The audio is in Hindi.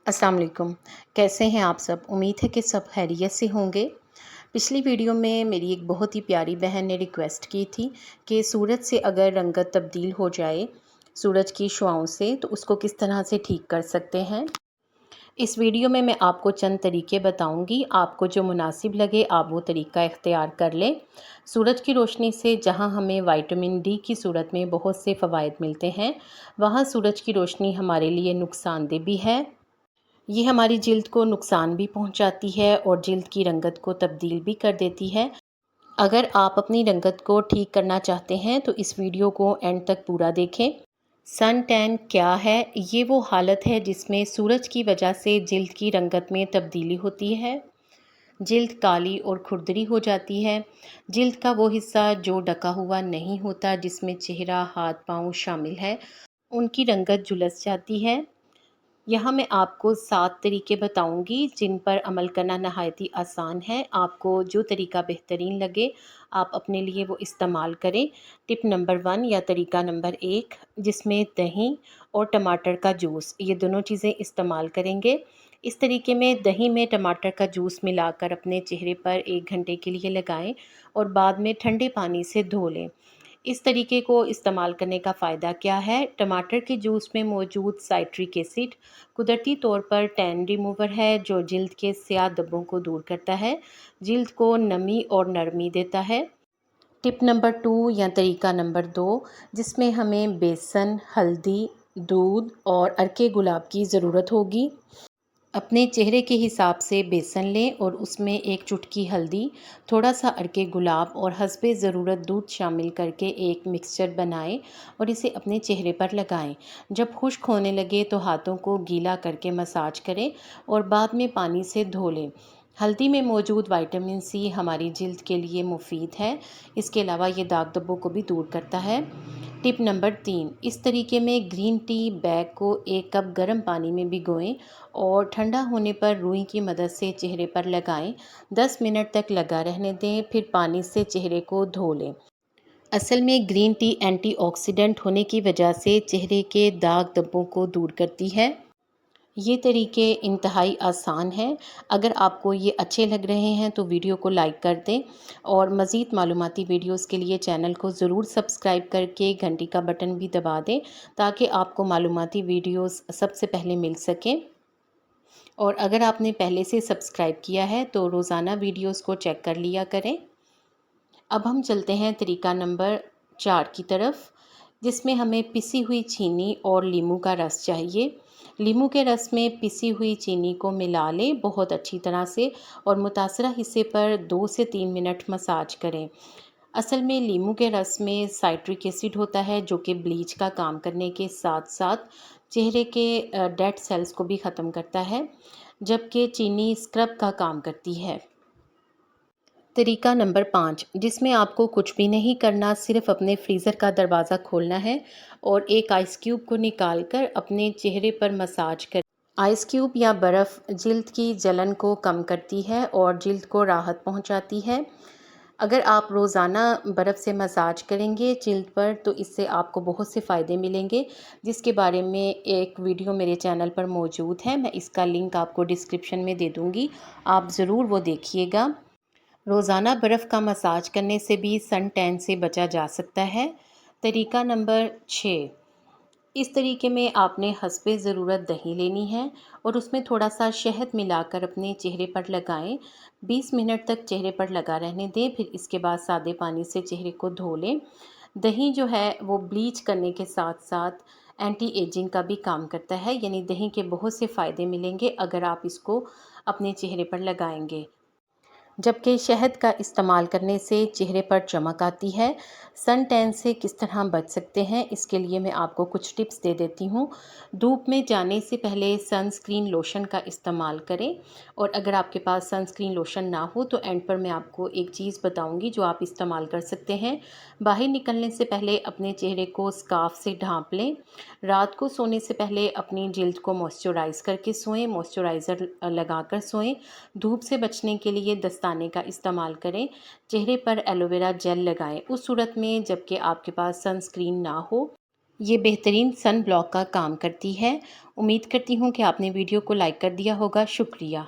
अस्सलाम वालेकुम। कैसे हैं आप सब? उम्मीद है कि सब खैरियत से होंगे। पिछली वीडियो में मेरी एक बहुत ही प्यारी बहन ने रिक्वेस्ट की थी कि सूरज से अगर रंगत तब्दील हो जाए सूरज की शुआओं से तो उसको किस तरह से ठीक कर सकते हैं। इस वीडियो में मैं आपको चंद तरीके बताऊंगी, आपको जो मुनासिब लगे आप वो तरीका इख्तियार कर लें। सूरज की रोशनी से जहां हमें विटामिन डी की सूरत में बहुत से फ़वाइद मिलते हैं, वहां सूरज की रोशनी हमारे लिए नुकसानदेह भी है। ये हमारी जिल्द को नुकसान भी पहुंचाती है और जिल्द की रंगत को तब्दील भी कर देती है। अगर आप अपनी रंगत को ठीक करना चाहते हैं तो इस वीडियो को एंड तक पूरा देखें। सन टैन क्या है? ये वो हालत है जिसमें सूरज की वजह से जिल्द की रंगत में तब्दीली होती है। जिल्द काली और खुरदरी हो जाती है। जिल्द का वो हिस्सा जो ढका हुआ नहीं होता, जिसमें चेहरा, हाथ, पाँव शामिल है, उनकी रंगत झुलस जाती है। यहाँ मैं आपको 7 तरीके बताऊँगी जिन पर अमल करना नहायत ही आसान है। आपको जो तरीका बेहतरीन लगे आप अपने लिए वो इस्तेमाल करें। टिप नंबर 1 या तरीका नंबर 1, जिसमें दही और टमाटर का जूस, ये दोनों चीज़ें इस्तेमाल करेंगे। इस तरीके में दही में टमाटर का जूस मिलाकर अपने चेहरे पर 1 घंटे के लिए लगाएं और बाद में ठंडे पानी से धो लें। इस तरीके को इस्तेमाल करने का फ़ायदा क्या है? टमाटर के जूस में मौजूद साइट्रिक एसिड कुदरती तौर पर टैन रिमूवर है जो जिल्द के स्याह धब्बों को दूर करता है, जिल्द को नमी और नरमी देता है। टिप नंबर 2 या तरीका नंबर 2, जिसमें हमें बेसन, हल्दी, दूध और अर्के गुलाब की ज़रूरत होगी। अपने चेहरे के हिसाब से बेसन लें और उसमें एक चुटकी हल्दी, थोड़ा सा अर्के गुलाब और हस्बे ज़रूरत दूध शामिल करके एक मिक्सचर बनाएं और इसे अपने चेहरे पर लगाएं। जब खुश्क होने लगे तो हाथों को गीला करके मसाज करें और बाद में पानी से धो लें। हल्दी में मौजूद विटामिन सी हमारी जिल्द के लिए मुफीद है। इसके अलावा ये दाग धब्बों को भी दूर करता है। टिप नंबर 3, इस तरीके में ग्रीन टी बैग को 1 कप गर्म पानी में भिगोएं और ठंडा होने पर रुई की मदद से चेहरे पर लगाएं। 10 मिनट तक लगा रहने दें, फिर पानी से चेहरे को धो लें। असल में ग्रीन टी एंटीऑक्सीडेंट होने की वजह से चेहरे के दाग धब्बों को दूर करती है। ये तरीके इंतहाई आसान हैं। अगर आपको ये अच्छे लग रहे हैं तो वीडियो को लाइक कर दें और मज़ीद मालूमाती वीडियोस के लिए चैनल को ज़रूर सब्सक्राइब करके घंटी का बटन भी दबा दें ताकि आपको मालूमाती वीडियोस सबसे पहले मिल सकें। और अगर आपने पहले से सब्सक्राइब किया है तो रोज़ाना वीडियोस को चेक कर लिया करें। अब हम चलते हैं तरीका नंबर 4 की तरफ, जिसमें हमें पिसी हुई चीनी और लीमू का रस चाहिए। लीमू के रस में पिसी हुई चीनी को मिला लें बहुत अच्छी तरह से और मुतासरा हिस्से पर 2 से 3 मिनट मसाज करें। असल में लीमू के रस में साइट्रिक एसिड होता है जो कि ब्लीच का काम करने के साथ साथ चेहरे के डेड सेल्स को भी ख़त्म करता है, जबकि चीनी स्क्रब का काम करती है। तरीका नंबर 5, जिसमें आपको कुछ भी नहीं करना, सिर्फ अपने फ्रीज़र का दरवाज़ा खोलना है और एक आइस क्यूब को निकाल कर अपने चेहरे पर मसाज करें। आइस क्यूब या बर्फ़ जिल्द की जलन को कम करती है और जिल्द को राहत पहुंचाती है। अगर आप रोज़ाना बर्फ़ से मसाज करेंगे जिल्द पर तो इससे आपको बहुत से फ़ायदे मिलेंगे, जिसके बारे में एक वीडियो मेरे चैनल पर मौजूद है। मैं इसका लिंक आपको डिस्क्रिप्शन में दे दूँगी, आप ज़रूर वो देखिएगा। रोज़ाना बर्फ़ का मसाज करने से भी सन टैन से बचा जा सकता है। तरीका नंबर 6, इस तरीके में आपने हस्बे ज़रूरत दही लेनी है और उसमें थोड़ा सा शहद मिलाकर अपने चेहरे पर लगाएं। 20 मिनट तक चेहरे पर लगा रहने दें, फिर इसके बाद सादे पानी से चेहरे को धो लें। दही जो है वो ब्लीच करने के साथ साथ एंटी एजिंग का भी काम करता है, यानी दही के बहुत से फ़ायदे मिलेंगे अगर आप इसको अपने चेहरे पर लगाएंगे। जबकि शहद का इस्तेमाल करने से चेहरे पर चमक आती है। सन टैन से किस तरह बच सकते हैं, इसके लिए मैं आपको कुछ टिप्स दे देती हूँ। धूप में जाने से पहले सनस्क्रीन लोशन का इस्तेमाल करें और अगर आपके पास सनस्क्रीन लोशन ना हो तो एंड पर मैं आपको एक चीज़ बताऊँगी जो आप इस्तेमाल कर सकते हैं। बाहर निकलने से पहले अपने चेहरे को स्कार्फ से ढाँप लें। रात को सोने से पहले अपनी जिल्द को मॉइस्चराइज़ करके सोएं, मॉइस्चराइज़र लगाकर सोएं। धूप से बचने के लिए दस्ताने का इस्तेमाल करें। चेहरे पर एलोवेरा जेल लगाएं उस सूरत में जबकि आपके पास सनस्क्रीन ना हो। ये बेहतरीन सन ब्लॉक का काम करती है। उम्मीद करती हूँ कि आपने वीडियो को लाइक कर दिया होगा। शुक्रिया।